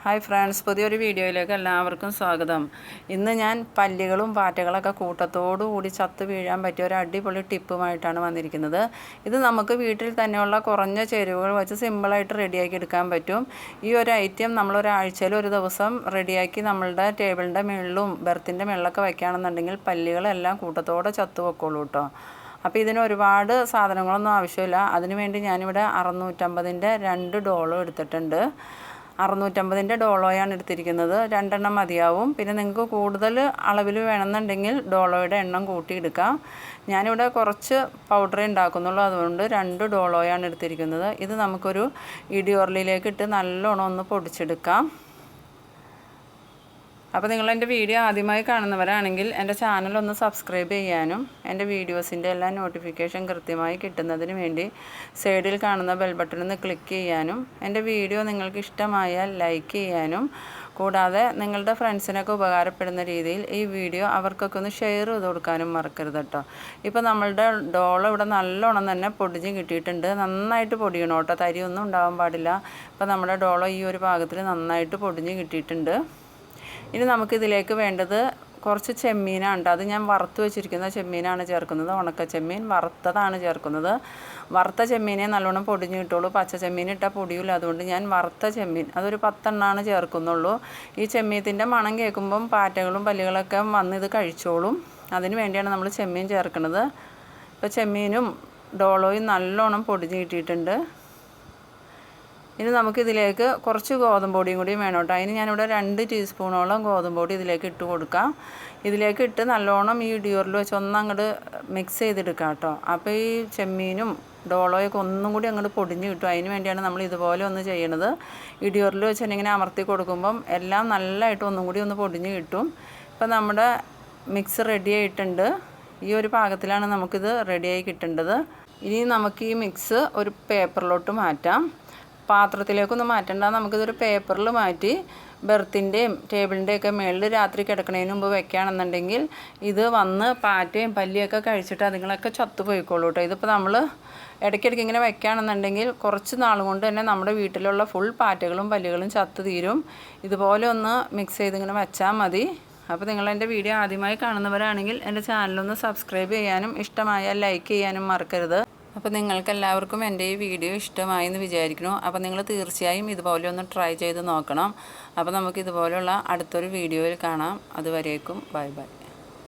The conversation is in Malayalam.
ഹായ് ഫ്രണ്ട്സ്, പുതിയൊരു വീഡിയോയിലേക്ക് എല്ലാവർക്കും സ്വാഗതം. ഇന്ന് ഞാൻ പല്ലികളും പാറ്റകളൊക്കെ കൂട്ടത്തോടുകൂടി ചത്ത് വീഴാൻ പറ്റിയ ഒരു അടിപൊളി ടിപ്പുമായിട്ടാണ് വന്നിരിക്കുന്നത്. ഇത് നമുക്ക് വീട്ടിൽ തന്നെയുള്ള കുറഞ്ഞ ചേരുവകൾ വെച്ച് സിമ്പിളായിട്ട് റെഡിയാക്കി എടുക്കാൻ പറ്റും. ഈ ഒരു ഐറ്റം നമ്മളൊരാഴ്ചയിൽ ഒരു ദിവസം റെഡിയാക്കി നമ്മളുടെ ടേബിളിൻ്റെ മുകളിലും ബെർത്തിൻ്റെ മുകളിലൊക്കെ വയ്ക്കുകയാണെന്നുണ്ടെങ്കിൽ പല്ലികളെല്ലാം കൂട്ടത്തോടെ ചത്തു വെക്കോളൂ കേട്ടോ. അപ്പോൾ ഇതിന് ഒരുപാട് സാധനങ്ങളൊന്നും ആവശ്യമില്ല. അതിനുവേണ്ടി ഞാനിവിടെ 650-ൻ്റെ 2 ഡോളോ എടുത്തിട്ടുണ്ട്. 650-ൻ്റെ ഡോളോയാണ് എടുത്തിരിക്കുന്നത്. 2 എണ്ണം മതിയാവും. പിന്നെ നിങ്ങൾക്ക് കൂടുതൽ അളവിൽ വേണമെന്നുണ്ടെങ്കിൽ ഡോളോയുടെ എണ്ണം കൂട്ടിയെടുക്കാം. ഞാനിവിടെ കുറച്ച് പൗഡറേ ഉണ്ടാക്കുന്നുള്ളൂ, അതുകൊണ്ട് 2 ഡോളോയാണ് എടുത്തിരിക്കുന്നത്. ഇത് നമുക്കൊരു ഇടിയോർലിലേക്ക് ഇട്ട് നല്ലോണം ഒന്ന് പൊടിച്ചെടുക്കാം. അപ്പോൾ നിങ്ങളെൻ്റെ വീഡിയോ ആദ്യമായി കാണുന്നവരാണെങ്കിൽ എൻ്റെ ചാനലൊന്ന് സബ്സ്ക്രൈബ് ചെയ്യാനും എൻ്റെ വീഡിയോസിൻ്റെ എല്ലാ നോട്ടിഫിക്കേഷൻ കൃത്യമായി കിട്ടുന്നതിന് വേണ്ടി സൈഡിൽ കാണുന്ന ബെൽ ബട്ടൺ ഒന്ന് ക്ലിക്ക് ചെയ്യാനും എൻ്റെ വീഡിയോ നിങ്ങൾക്ക് ഇഷ്ടമായാൽ ലൈക്ക് ചെയ്യാനും കൂടാതെ നിങ്ങളുടെ ഫ്രണ്ട്സിനൊക്കെ ഉപകാരപ്പെടുന്ന രീതിയിൽ ഈ വീഡിയോ അവർക്കൊക്കെ ഒന്ന് ഷെയർ ചെയ്ത് കൊടുക്കാനും മറക്കരുത് കേട്ടോ. ഇപ്പോൾ നമ്മളുടെ ഡോള് ഇവിടെ നല്ലോണം തന്നെ പൊടിഞ്ഞ് കിട്ടിയിട്ടുണ്ട്. നന്നായിട്ട് പൊടിയണം കേട്ടോ, തരിയൊന്നും ഉണ്ടാവാൻ പാടില്ല. ഇപ്പോൾ നമ്മുടെ ഡോളോ ഈ ഒരു പാകത്തിൽ നന്നായിട്ട് പൊടിഞ്ഞ് കിട്ടിയിട്ടുണ്ട്. ഇനി നമുക്കിതിലേക്ക് വേണ്ടത് കുറച്ച് ചെമ്മീനാണ്. അത് ഞാൻ വറുത്ത് വെച്ചിരിക്കുന്ന ചെമ്മീനാണ് ചേർക്കുന്നത്. ഉണക്ക ചെമ്മീൻ വറുത്തതാണ് ചേർക്കുന്നത്. വറുത്ത ചെമ്മീനെ നല്ലോണം പൊടിഞ്ഞ് കിട്ടുള്ളൂ. പച്ച ചെമ്മീൻ ഇട്ടാൽ പൊടിയില്ല. അതുകൊണ്ട് ഞാൻ വറുത്ത ചെമ്മീൻ അതൊരു 10 എണ്ണമാണ് ചേർക്കുന്നുള്ളൂ. ഈ ചെമ്മീത്തിൻ്റെ മണം കേൾക്കുമ്പം പാറ്റകളും പല്ലികളൊക്കെ വന്ന് ഇത് കഴിച്ചോളും. അതിന് വേണ്ടിയാണ് നമ്മൾ ചെമ്മീൻ ചേർക്കുന്നത്. ഇപ്പോൾ ചെമ്മീനും ഡോളോയും നല്ലോണം പൊടിഞ്ഞ് കിട്ടിയിട്ടുണ്ട്. ഇനി നമുക്കിതിലേക്ക് കുറച്ച് ഗോതമ്പ് പൊടിയും കൂടി വേണം കേട്ടോ. അതിന് ഞാനിവിടെ 2 ടീസ്പൂണോളം ഗോതമ്പ് പൊടി ഇതിലേക്ക് ഇട്ട് കൊടുക്കാം. ഇതിലേക്ക് ഇട്ട് നല്ലോണം ഈ ഇടിയോറിൽ വെച്ച് ഒന്നങ്ങോട്ട് മിക്സ് ചെയ്തെടുക്കാം കേട്ടോ. അപ്പോൾ ഈ ചെമ്മീനും ഡോളോയൊക്കെ ഒന്നും കൂടി അങ്ങോട്ട് പൊടിഞ്ഞ് കിട്ടും. അതിന് വേണ്ടിയാണ് നമ്മൾ ഇതുപോലെ ഒന്ന് ചെയ്യണത്. ഇടിയോറിൽ വെച്ച് ഇങ്ങനെ അമർത്തി കൊടുക്കുമ്പം എല്ലാം നല്ലതായിട്ട് ഒന്നും കൂടി ഒന്ന് പൊടിഞ്ഞ് കിട്ടും. ഇപ്പം നമ്മുടെ മിക്സ് റെഡി ആയിട്ടുണ്ട്. ഈ ഒരു പാകത്തിലാണ് നമുക്കിത് റെഡിയായി കിട്ടേണ്ടത്. ഇനി നമുക്ക് ഈ മിക്സ് ഒരു പേപ്പറിലോട്ട് മാറ്റാം. പാത്രത്തിലേക്കൊന്നും മാറ്റണ്ട, നമുക്കിതൊരു പേപ്പറിൽ മാറ്റി ബെർത്തിൻ്റെയും ടേബിളിൻ്റെയൊക്കെ മുകളിൽ രാത്രി കിടക്കുന്നതിന് മുമ്പ് വെക്കുകയാണെന്നുണ്ടെങ്കിൽ ഇത് വന്ന് പാറ്റയും പല്ലിയൊക്കെ കഴിച്ചിട്ട് അതുങ്ങളൊക്കെ ചത്തുപോയിക്കോളൂ കേട്ടോ. ഇതിപ്പോൾ നമ്മൾ ഇടയ്ക്കിടയ്ക്ക് ഇങ്ങനെ വെക്കുകയാണെന്നുണ്ടെങ്കിൽ കുറച്ച് നാൾ കൊണ്ട് തന്നെ നമ്മുടെ വീട്ടിലുള്ള ഫുൾ പാറ്റകളും പല്ലികളും ചത്തു തീരും. ഇതുപോലെ ഒന്ന് മിക്സ് ചെയ്ത് ഇങ്ങനെ വെച്ചാൽ മതി. അപ്പോൾ നിങ്ങളെൻ്റെ വീഡിയോ ആദ്യമായി കാണുന്നവരാണെങ്കിൽ എൻ്റെ ചാനലൊന്ന് സബ്സ്ക്രൈബ് ചെയ്യാനും ഇഷ്ടമായാൽ ലൈക്ക് ചെയ്യാനും മറക്കരുത്. അപ്പോൾ നിങ്ങൾക്കെല്ലാവർക്കും എൻ്റെ ഈ വീഡിയോ ഇഷ്ടമായി എന്ന് വിചാരിക്കുന്നു. അപ്പോൾ നിങ്ങൾ തീർച്ചയായും ഇതുപോലെ ഒന്ന് ട്രൈ ചെയ്ത് നോക്കണം. അപ്പോൾ നമുക്ക് ഇതുപോലെയുള്ള അടുത്തൊരു വീഡിയോയിൽ കാണാം. അതുവരേക്കും ബൈ ബൈ.